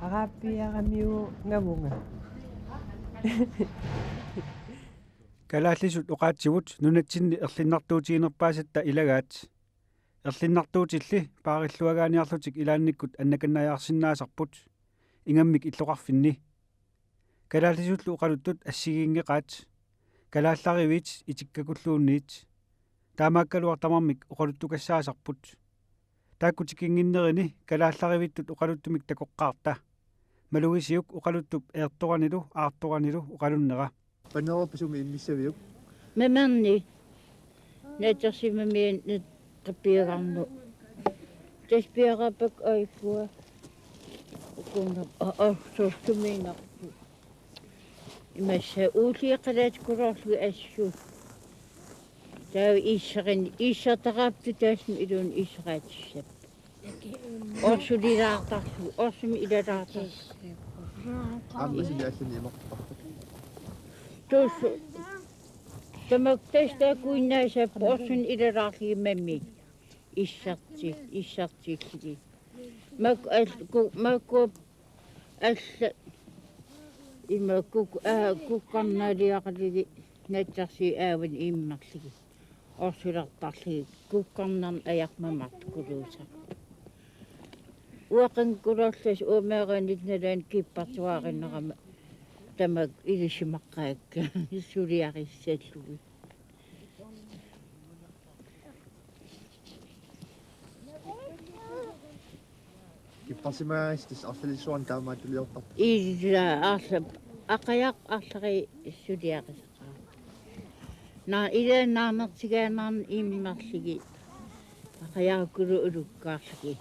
Araappiaramiu ngavunga. Kalaallisut uqaatsigut nunatsinni erlinnartuutiginerpaasatta ilagaat erlinnartuutilli paarilluagaaniarlutik ilaannikkut annakannajaarsinnaasarput ingammik illoqarfinni kalaallisutlu uqaluttut assigiingeqaat kalaallarivit itikkakulluunniit taamaakkaluartamarmik uqaluttukassaasarput taakkutikkinginnerini kalaallarivitut uqaluttumik takoqqaarta malugisiuk uqaluttup eertoranilu aartoranilu uqalunnera Panneruppasumi immissaviuk Mamanni natersimamien nat qapiagarnu taspiaqapak aifua ukuna soortumiinarpu imassa uuliaqalaatkurorlu assu taa iissartaqaaptu taasmi ilun iissaraatissap orsulilaartarlu orsumi ilalaartarlu ammasimi allani imertarput tuus tamaktaista kuinnaasap orsun ilalaarligimammi issartiilligi makkup alla imakkuk kukkarnaaliaqaligi nattarsi aawan iimmarligi orsulartarligi kukkarnarn ajaqmamart kuluusa uaqankulorlas uumeeranit nalaan kippartuaarinnerama tamak ilisimaqqaakka suliarissallugi kipparsimaastis arsalisuan taamaattuliortar illa aarlap aqajaq arlari suliarisaqaa naa ilaannaarnertigaanarn iimmarligi aqajaakulu ulukkaarligi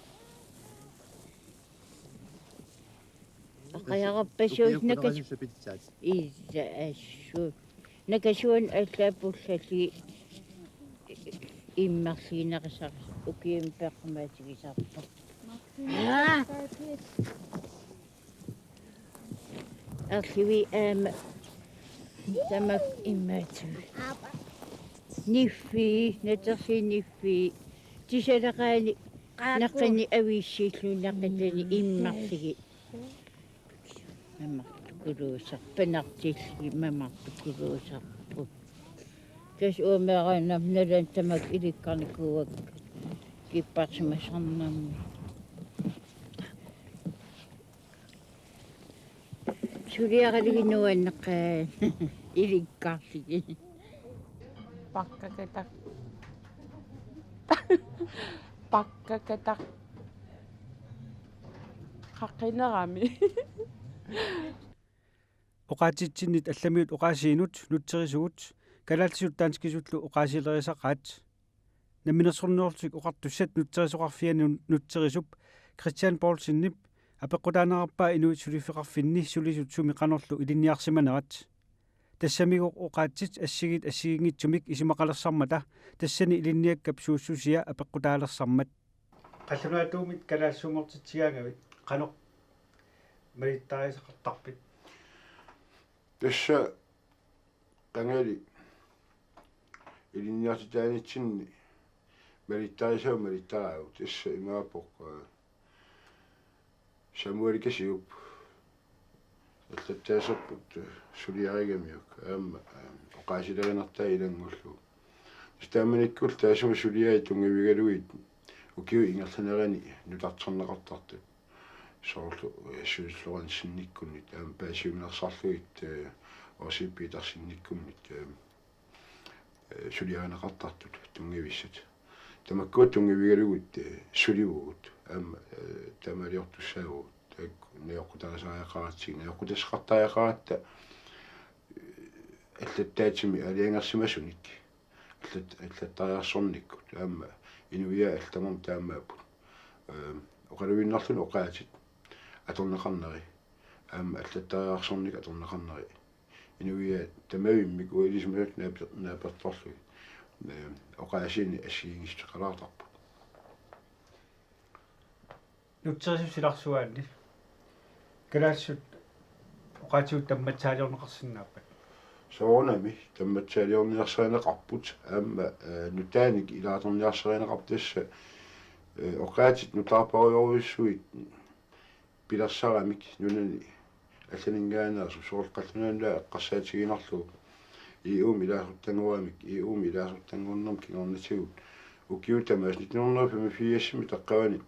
aqajaqappasuus nakas sapitsaat illa assu nakasuun allaapullali iimmarligineqisar ukiim peqqamaatigisarpa arlivi aama tamak immaatu niffi natersi niffi tisalaqaani naqqini aviissiillu naqqitani iimmarligi mamartukuluusarpanartiilligi mamartukuluusarput tas uumeeranam nalan tamak ilikkarnikuuak kipparsimasarnammi suliaqaliginuanneqqaan ilikkaarligi Pakkakatak qaqinerami uqaatitsinit allamiut uqaasiinut nutserisugut kalaallisut taanskisutlu uqaasilerisaqaat naminersornuortik uqartussat nutserisuqarfiani nutserisup Christian Paulsinnip apeqqutaanerappaa inuit suliffiqarfinni sulisut sumi qanorlu ilinniarsimanerat тассамигу уqaatsit ассигит ассигингитсумик исимақалерсармата тассани илинниаккап суuссусиа апеққутаалерсармат қаллунаатуумит калаассуумортитсигаангавит қано малиттариисақартарпит тасса тангали илинниартитаанитсинни малиттарисаа малиттараагу тасса имаапоқ самуэликасиуп аллаттаасерпут сулиаригамиук аама оqaасилеринартаа илангуллу стааманиккул таасума сулиаи тунгавигалуит укиу ингерланерани нутартернеқартартут соорлу сууллоран синниккуннит аама паасиумнерсарлуит осиппитарсинниккуннит сулиаанеқартартут тунгависсат тамаккуут тунгавигалугут суливугут аама тамалиортуссаагуут неоқутарисааяқаратсиг неоқутасқартаяқаратта аллаттаатими алиангерсимасуник аллаттариарсорниккут аама инуиа алтамам таамаапут оқалуиннарлун оқаатит аторнеқарнери аама аллаттариарсорник аторнеқарнери инуиа тамавиммик уилисмак нааперторлуги оқаасини ассигингистеқалаартарпут нутсерисусиларсуаанни kalaassut uqaatigut tammatsaaliorneqarsinnaappat соонами тамматсаалиорниарсаанеқарпут аама нутааник илааторниарсариинеқартасса оқаатит нутаарпариоруиссуит pilarsaaramik nunani алланингаанерсу суорлqallunaanlaa эққарсаатигинарлугу иуми илаасуттангуамик иуми илаасуттангууннэрм кигорнатигут укиутамаас 1985 таққавани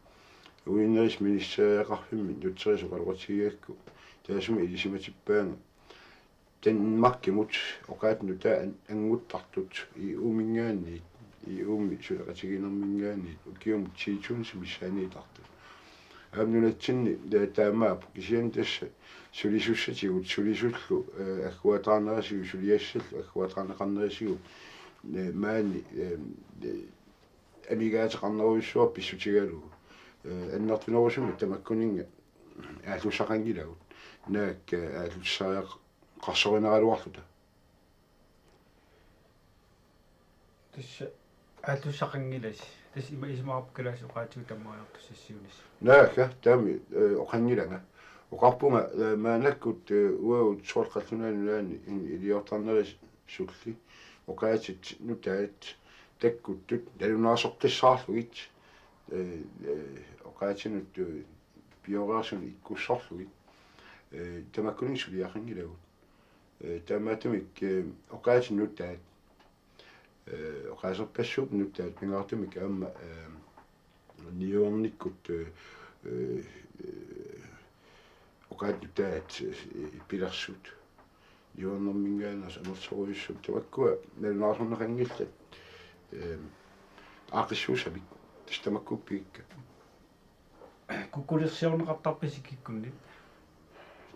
уиннерис министериақарфимми нутсерису қалуқатигиакку таасуми илисиматиппаанга танмаркимут оқаатну таа ангуттартут иумингаанни иуми сулеқатигинермингаанни укиум тиитунси миссааниитартут амнунатсинни таамаап кисиан тасса сулисуссатигут сулисуллу аккуатаарнерасигу сулиассаллу аккуатаарнеқарнерисигу маани амигаатеқарнеруйссуар писсутигалугу аннартунерусуми тамаккунинга аалусақангилагут наак аалуссариақ қарсоринералуарлута тасса аалуссақангилас тас има исмаарпкалаас оқаатигу таммариортуссиунис наака таами оқангилага оқарпунга маанаккут уагут суорлqallunaanulaani илиортарнерис сулли оқаатит нутаат таккуттут налунаасортиссаарлугит оқаатинут биораарсуни иккуссорлугит тамаккунин сулиақангилагут таамаатумик оқаатин нутаат оқаасерпассуут нутаат пингаартумик аама ниорниккут оқаатнутаат пиларсут юоннэрмингаанаас амерсоруйуссут тамаккуа налунаарсуннеқангиллат аақиссуусавик тастамаккуппигикка куккулерсиорнеқартарписиккиккунни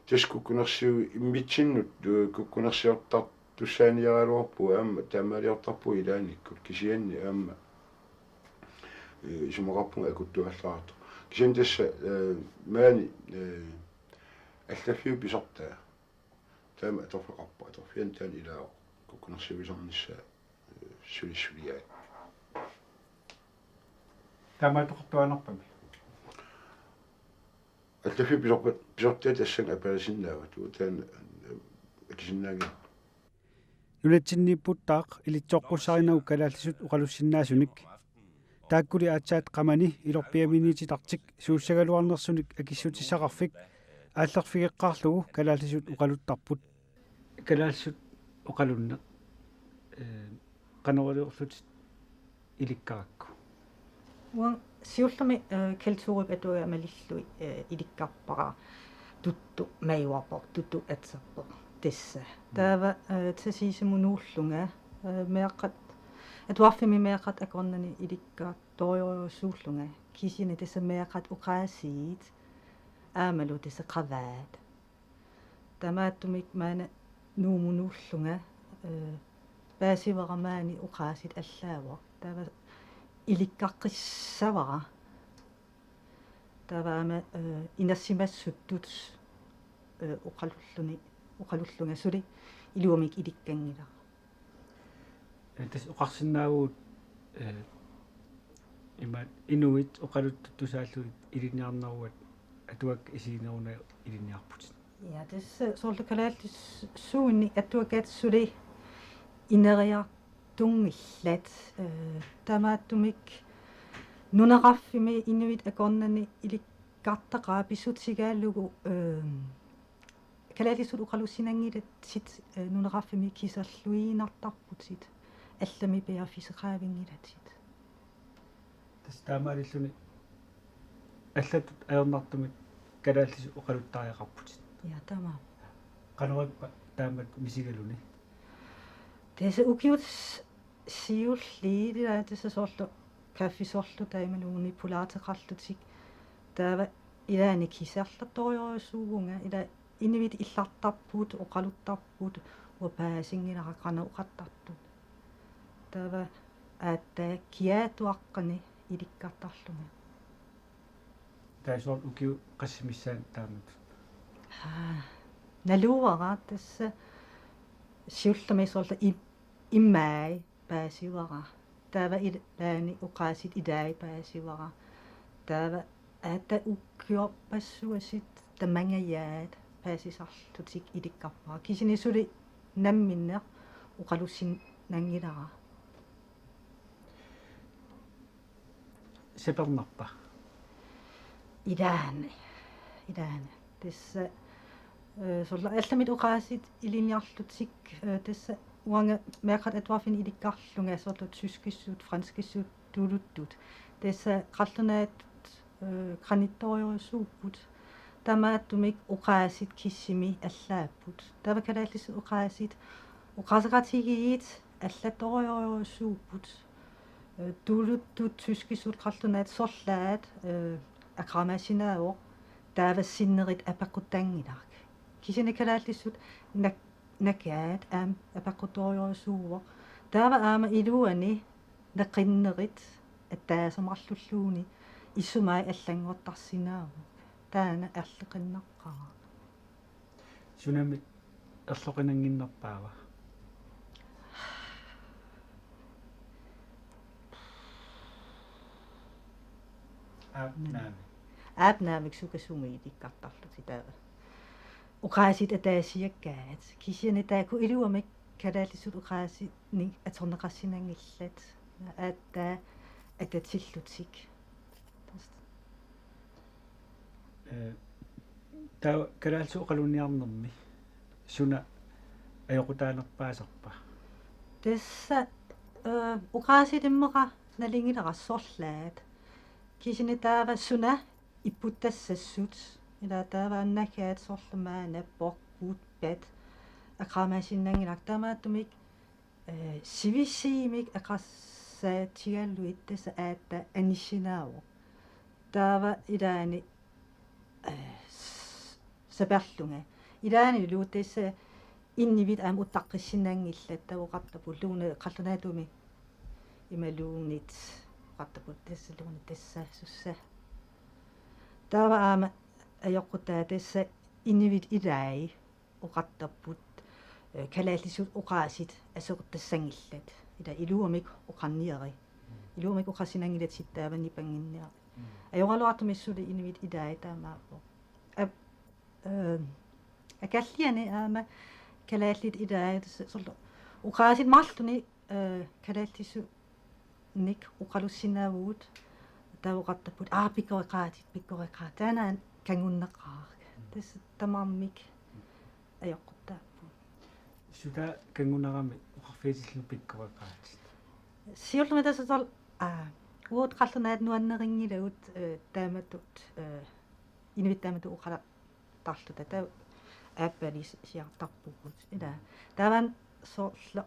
тискуккунерсиу иммитсиннут куккунерсиортар туссаанияралуарпу аама таамаалиортарпу илааниккут кисианни аама исумақарпунга акуттуаллаарто кисиан тасса маани аллаффиу писортаа таама аторфеқарпа аторфиан таан илаа куккунерсиуисорнissaа сулиссулиаа таамаатоқартуанерпами аллаффиу писортаа тассанга апаласиннаава туутаан акисиннааги нулатсинниппуттаақ илитсоққуссаринагу калааллисут уқалуссиннаасуник тааккули аатсаат қамани илорпиаминититартик сууссагалуарнерсуник акиссутиссақарфик ааллерфигеққарлугу калааллисут уқалуттарпут калааллисут уқалунне канорилуерлут иликкаракку уан сиуллами калтуурип атуаамалиллуи иликкарпара тутту майуарпор тутту атсарпор тесса таава тасисимунууллунга меэққат атуарфими меэққат акорнани иликкаат ториориуссууллунга кисини тесса меэққат уқаасиит аамалу тесса қаваат тамааттумик маана нуумунууллунга паасиварамаани уқаасит аллаава таава иликкаққиссавара таваама инерсимассуттут уқалуллунга сули илуамик иликкангила тас оқарсинаагуут има инуит оқалуттусааллуит илиниарнеруат атуак исигинеруна илиниарпут ja тас соорлукалааллис суунни атуакаат сули инериартунгиллат тамааттумик нунеқарфими инуит акорнани иликкартақаа писсутсигааллугу калаалисут уқалуссинангилат сит нунеқарфими кисерлуиинартарпут сит аллами пиафисеқаавингилат сит тас таамаалиллуни аллатут аернартумик калааллису уқалуттариақарпут ja тамаа канориппа таамат мисигалуни тэсэ укиут сиуллиилила тэсэ соорлу каффисоорлу таймалууни пулаатеқарлутик таава илаани кисерлатториориуссуугунга ила инивит иллартарпуут оқалуттарпуут уапаасингиларақана уқаттартут таава ааттаа киаатуаққани иликкартарлунга таасоор укиу qassимиссаан таамат налуара тасса сиуллами соорлу иммаи паасивара таава илаани уқаасит илаи паасивара таава аата уккиорпассуасит тамангаяат паасисарлутик иликкарпара кисинисули намминнеқ уқалуссин нангилара сепернарпа илаани idaana tassa solla allamit uqaasit iliniarlutik tassa uanga meaqat atwarfin ilikkarlunga sorlu tyskissuut franskissuut tuuluttut tassa qallunaat granittoriorisuupput tamaattumik uqaasit kissimi allaapput tavakalaallis uqaasit uqaasaqatigiit allatoriorisuupput tuuluttut tyskissuut qallunaat sorlaat akramasinaavo taavassinnerit apaquttangilark kisinikalaallissut nakaat apaqqutoriorisuuvo taava aama iluani neqinnerit attaasamarlulluuni issumai аллангуартарсинаагу таана арлеқиннаққара Sunamit erloqinanginnerpaava. Naami. аапнаамик сукасуми иликкартарлути таава уқаасит атаасиаккаат кисиани тааку илуамик калааллисут уқааси ни аторнеқассинангиллат ааттаа ататсиллутик Tau kalaalsu qalunniarnermi. Suna ajoqutaanerpaasarpa. тасса уқаасилиммеқа налингилеқассорлаат кисини таава суна иппуттассассут ила таава аннакаат сорлумаана порпут пат акрамасиннангилак таамааттумик сивиссиимик ақассаатигаллуит тасса аатта аниссинааво таава илаани саперлунга илаани луутесса иннивит аам уттаққиссинангиллат тавоқартапу лууне қаллунаатуми ималуунит qаттапут тассалуни тасса сусса таава аама аёққутаа тасса иннивит илаи оқаттарпут калааллисут оқаасит асеқуттассангиллат ила илуамик оқарниери илуамик оқассинангилат ситтаавани пангинниа аёқалуартумиссули иннивит илаи таамааппо акаллиани аама калааллит илаи серлу оқаасит марлуни калааллису ник уqalussinaavut taavoqartaput pikkoreqaat taana kangуннеqaark tas tamarmik ajoqquttaappu Suta kangunarami uqarfiisillu pikkoreqaat. siullume tasatol uut qallunaat nuanneringilagut taamatut inivittamatu uqala tarluta ta aappalis siartarpugut ila taavan sorla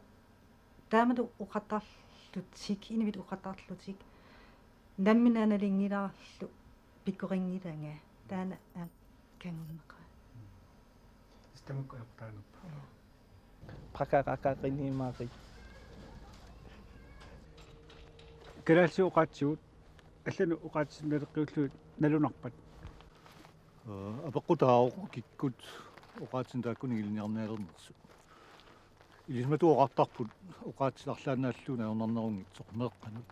taamatu uqatarlutik inivit uqatarlutik namminaanalingilаарlu pikkoringilanga taana kangunneqa Stamukku ajoqutaanuppa. Qaqaqaqaqinimaaqi Kalaalsu uqaatsigut allanu uqaatsinnaleqqiulluut nalunarpat. апеккутаау киккут оqaатсин тааккунигилниарнаалернерсу илисмату оqartarput оqaатсиларлаанааллуна орнарнерунгитсоқ меэққанут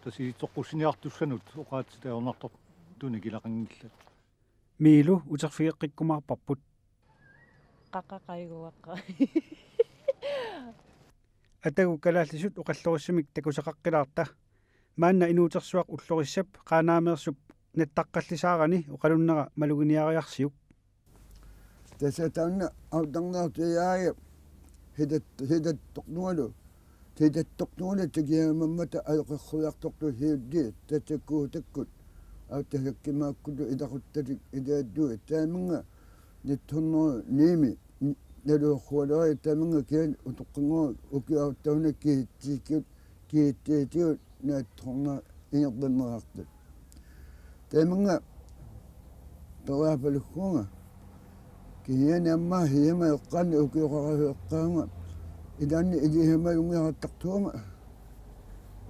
тасиитсоққуссиниартуссанут оqaатситаорнартор туни килақангиллат Miilu uterfiiqqikkumaarparput. qaqaqaiguaqqa Atagu kalaallisut uqallorissumik takusaqaqqilaarta. Maanna inuutersuaq ullorissap qaanaameersup nattaqqallisaarani uqalunnera maluginiariarsiuk. Tasataanna autangnaartuyaaya hidattoqnualu hidattoqnualu tagiamammata ayoqerruiartortu hiuddiit tatakkuutakkut autahakkimaakkullu idaquttatик idaadduit taamanga nittorneru niimi naluuqqualeri taamanga kian utoqqngua ukiauttauna kiittiikkiut kiittiitiut naattorna ingerdannerartut taamanga tawaapalukkuunga kihianamma hiyama eqqaanni ukioqarahueqqaanga idaanni ilihama yungiarattartuunga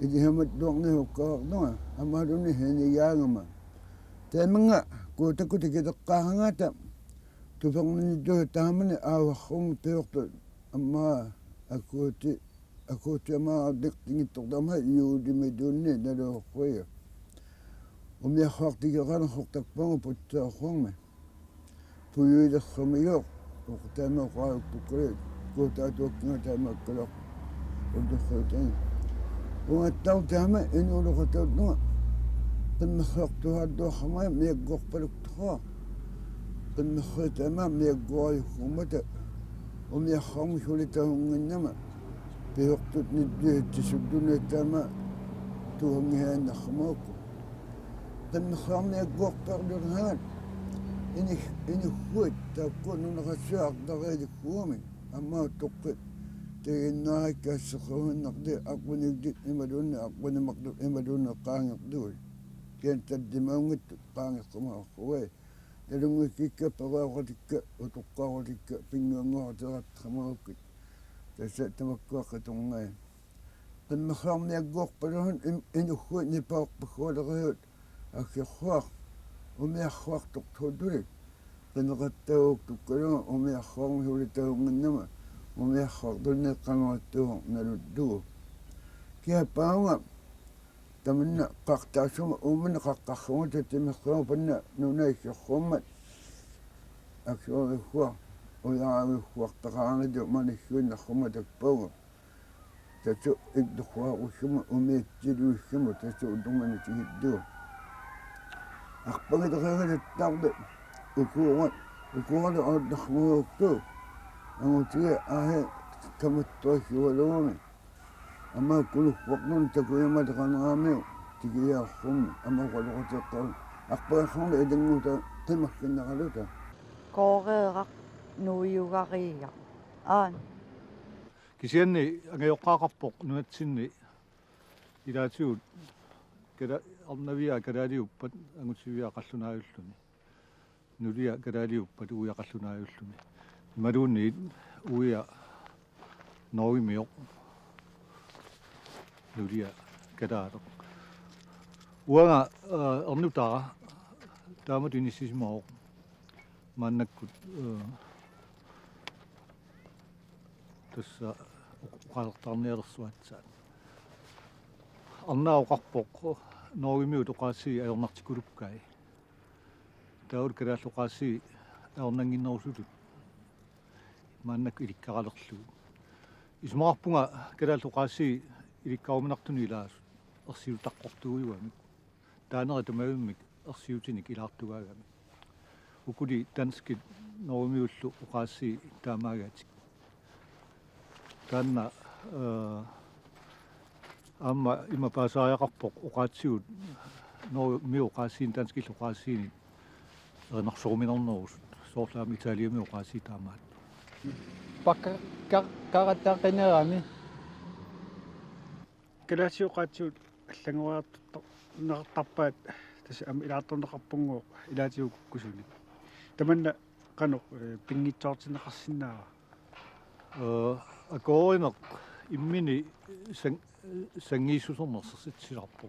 ilihamat luarnihukkaaarnunga amaaluni hiniyaangama taamanga kuutakkutikiteqqaarangata tuperninittu taamani aawarrungi piortu ammaa akuuti amaarliqtingittortama yuulimituunni naluuqquiga umiarruartigeqanersortakpangu putteerruarmi puyuilerrumiyoq uqtaameoqaayukkukkuli kuutaatuakkinga taamakkaloq ullerruutani ungattau taama inuuluqatautnunga qimmersortuartuarrama miakkorpaluktoraa qimmerritama miakkuariummata umiarrarmusulitahunginnama piortut nittiuttisuttunattama tuangihaannarramaukku qimmersaarmiakkuarparlurhaat inugguat taakku nunerassuartariilikkuumi ammaa toqqi teginnaarikkaasseqarunnarti aqunigtit imalunna aqunimartu imalunna qaangertuul kiantattimaungattu qaangeqqumaqquwai talungikikka paraaqatikka utoqqaarutikka pinguanguarterattramaukkut tassa tamakkuaqqatorngai qimmersaarmiakkuarpaluhun inugguat nipaorpaggualeriut аккерруар умиарруартортуутулик qinеqattaguuktukkaluga umiarruarmisuulitauнгиннама умиарруартуннеққангуаттугу налуттугу киаппаунга таминна қартаасума уумна қаққаррума татимеққума панна нунаиккерруммат аксуариффуа уяавиффуартақарангиту маниссуиннаррума такпауга тату икдухуарусума умиатсилуиссума тату утумани тигиттугу арпагитеригалаттаарда укуурат аутармугукту амутига ахе каматтуассуалуами ама кулуффорнун такуямалеқанераамиу тигиааррумми амақалуқатеққару арпагахарна илангута қимаркиннералута Kåreerak nuiugaria. Aan. Kisianni angajoqqaaqarpoq nuatsinni ilaatigut kada arnavia kadaaliuppat angutsivia qallunaayulluni nulia kadaaliuppat uia qallunaayulluni maluunni uia noimioq nulia kadaaloq uanga arnutara taamat inissisimoq mannakkut tassa uqalertarnialersuatsaat арнаоқарпоқ ноогимиу тоқааси аёрнартикулуккай таул калааллоқааси аёрнангиннерусулут мааннак иликкаралерлугу исмаарпунга калааллоқааси иликкаруминартуни илаас ерсиутаққортугуйуами таанери тамавиммик ерсиутиник илаартугаагами укули данскит ноогимиуллу оқааси таамаагатик таанна amma ima paasaajaqarpoq uqaatsigut no miuqaasiin tanskil uqaasiini ernarsoruminernerus soorlaami italiami uqaasi taamaat Pakka karattaqqinerami. калаасиуqaatsigut аллагуаартто нертарпаат тасса ам илаарторнеқарпунгуоқ илаатиуккусуник таманна қано пингитсоортинеқарсинаава акоинеқ иммини сангиисусернерсерситсиларпо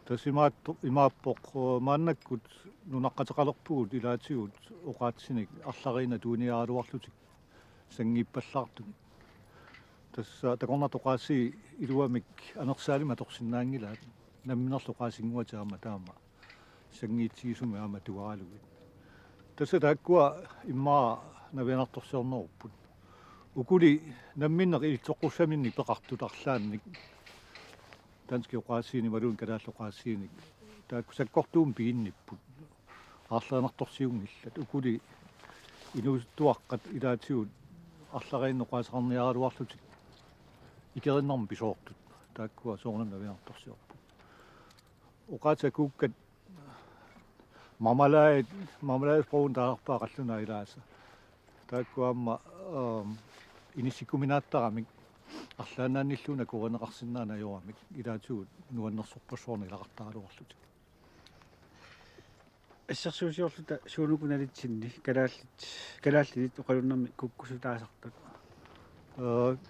тасимаатто имааппоқ мааннаккут нунаққатеқалерпугут илаатигут оqaatsinik арларина тууниаалуарлутик сангииппаллаартуни тасса такорнатоқааси илуамик анерсаалима торсиннаангилаат намминерлоқаасингуатаама таама сангиитсигисуми аама туаалугит тасса тааккуа иммаа навианарторсиорнеруппут укули намминнер илтоққуссаминник пеқартутарлаанник тански оqaassiini малуун калааллоqaassiiник таакку саккортуум пигинниппут аарлаанарторсиунгиллат укули инуустуаққат илаатигут арлариинноqaасеқарниаралуарлутик икериннэрм писоортут тааккуа соорнанавиарторсиорпут оqaатакууккат мамалаит проун таарпаа қаллуна илааса тааккуамма инисикуминааттарамик арлаанаанниллуна куранеқарсинаана юамик илаатигут нуаннерсорпассуорни илақартаралуарлутик ассерсуусиорлута суунукуналитсинни калааллит оқалуннэрми куккусутаасартут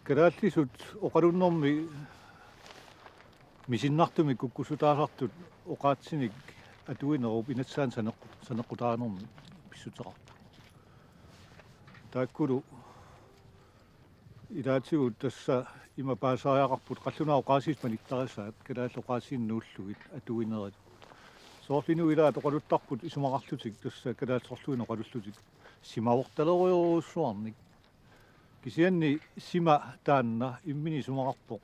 калааллисут оқалуннэрми мисиннартуми куккусутаасартут оqaatsinik атуинеруп инатсаан санеққутаарнэрми писсутеқарпу тааккулу илаатигут тасса има паасариақарпут қаллунаа оqaасис маниттарисаат калааллоqaасиин нууллугит атуинерит соорлину илаат оқалуттарпут исумақарлутик тасса калаалсорлуин оқалуллутик симаворталеруйоруссуарник кисианни сима таанна иммини сумақарпоқ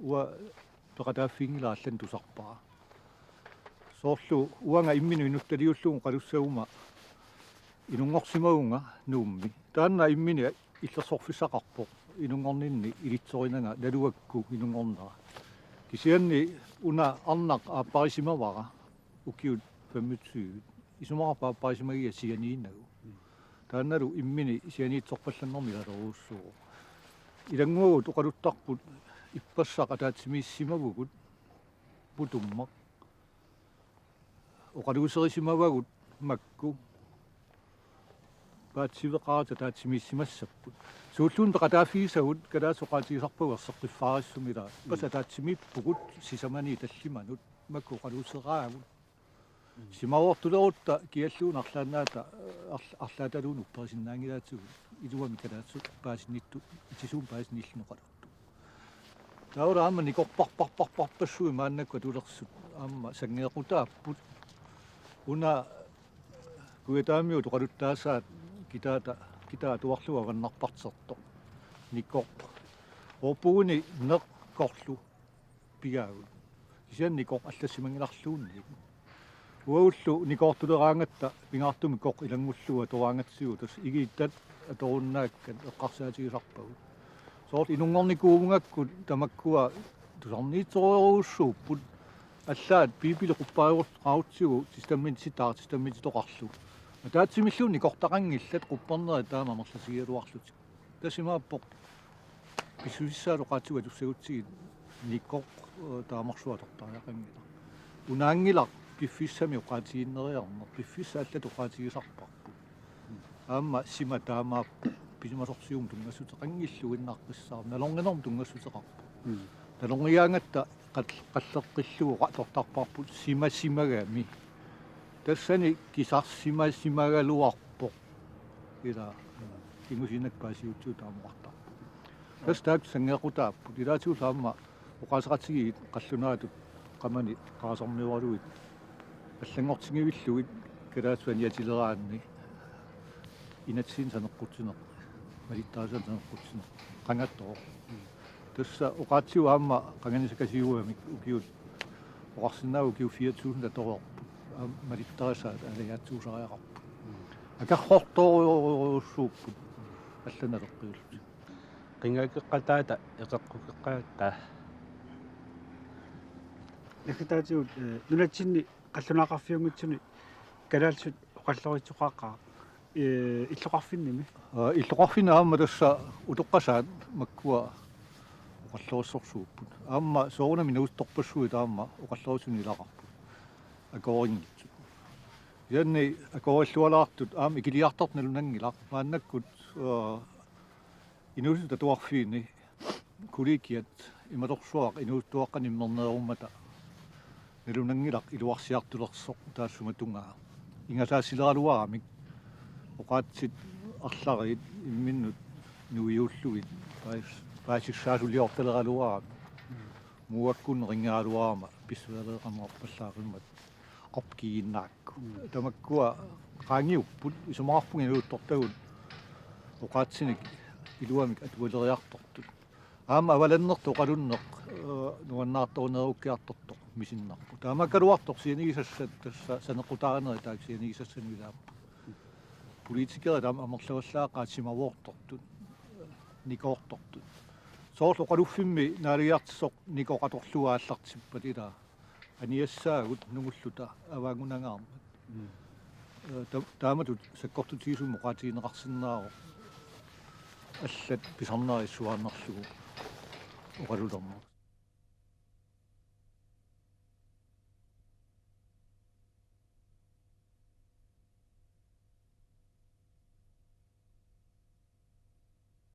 уа пеқатааффингилааллан тусарпаа Soorlu uanga imminu inuttaliulluun qalussaguma inungorsimagunga nuummi. Taanna immini illersorfissaqarpoq inungorninni ilitsorinanga naluakku inungornera. Kisianni una arnaq aaparisimavara ukiut 25 isumaqarpa aaparisimagi sianiinnagu. Taannalu immini sianiitsorpallannermi lalerussuuq. Ilanguagut uqaluttarput ippassaq ataatimiissimavugut putummaq. Uqaluuserisimavagut makku paatsiveqaarata taatimiissimassapпут. Suulluun peqataafiisagut kalaasuqaatigisarpaguerseqqiffaarissumilaat. Pas ataatimiippugut sisamani tallimanut makku uqaluuseraagut. Simavortulerutta kialluun arlaannaata arlaataluun uppersinnaangilaatugut iluami kalaatsut paasinnittu itisuun paasinillnuqaluttu. Taura amma nikorparparparpassui maannakku tulersut amma sangeequtaapput una kuetaamiut uqaluttaasaat kitaa tuarluga kannarparsertoq nikkorp orpuguni neqqorlu pigaagut isian nikor allassimangilarluunni uullu nikortuleraangatta pingaartumi koq ilangulluga toraangatsiu tas igiittat atorunnaakkat eqqarsaatigisarpagut soort inungornikuumungakkut tamakkua tusarniitsorerussuupput аллаат пипилеқуппариурлаарутсигу систаммин ситаар систаммин тоқарлу атаатсимиллуунни кортақангиллат қуппернери таамамерласигиалуарлутик тасимааппоқ писуиссаалоқаатсуга туссагутсигит никкоқ таамарсуатортариақангила унаангила пиффиссами оқаатигиннериарнер пиффиссаалла тоқаатигисарпарпу аама сима таамааппу писимасорсиум тунгассутеқангиллу иннаарписсаар налорнинерм тунгассутеқарпу налорниаангатта qalleqqillugu qatortarparput simassimagami tassani kisarsimassimagaluarpoq ila kingusinak paasiutsu taamuartarpu tastaak sangequtaappu ilaatu saamma uqaasaqatigi qallunaatut qamani qaasorniualuit allangortingivilluit kalaasuani atileraanni inatsin saneqqutsuneq malittaasan saneqqutsuneq qangattoo Tässä uqaatsiu aamma qanganisakasiuamik ukiut oqarsinnaagu ukiu 4000 tororpu malittarasaat alayaatsuusariaqarpu akarrortoruussuupput алланалеққиуллу qingakeqqataata eqeqqukeqqaattaa Nakitaatiut nunatsinni qallunaaqarfiungutsuni kalaalsut oqalloritsуqaaqaa иллоқарфинними иллоқарфина аама тасса утоққасаат маккуа oqallurissorsuupput aamma soorunami nuustorpassuit aamma oqallurisunilararput akoriнгitsu yanni akorillualaartut aama ikiliartarnalunangilaq maannakkut inuusuta tuarfiini kulikiat imalorsuaq inuuttuaqqanimmerneerummata nalunangilaq iluarsiartulersoq taassumatunngaa ingasaasileraluaramik oqaatsit арлариит имминнут нуиуллугит paasissaasulliortaleraluaram muakkun ringaluarama pissualeeqamorpallaaqimmat qopkiinnaakku tamakkua qaangiupput isumarpungi nuuttortagut oqaatsinik iluamik atualeriartortut aama avalannertu qalunneq nuannaartorunerukkiartortoq misinnarpu tamakkaluartoq sianigisassat tassa sanequtaarineri taaksianigisassanuilaappu politikeret amerlawallaaqaat simavuortortut nikoortortut soorlu qaluffimmi naaliartissoq nikoqatorluaallartippat ila aniassaagut nungulluta avaangunangaarmat taamatut sakkortutiisummo qaatigineqarsinnaaru аллат писарнериссуааннарлугу оқалулерма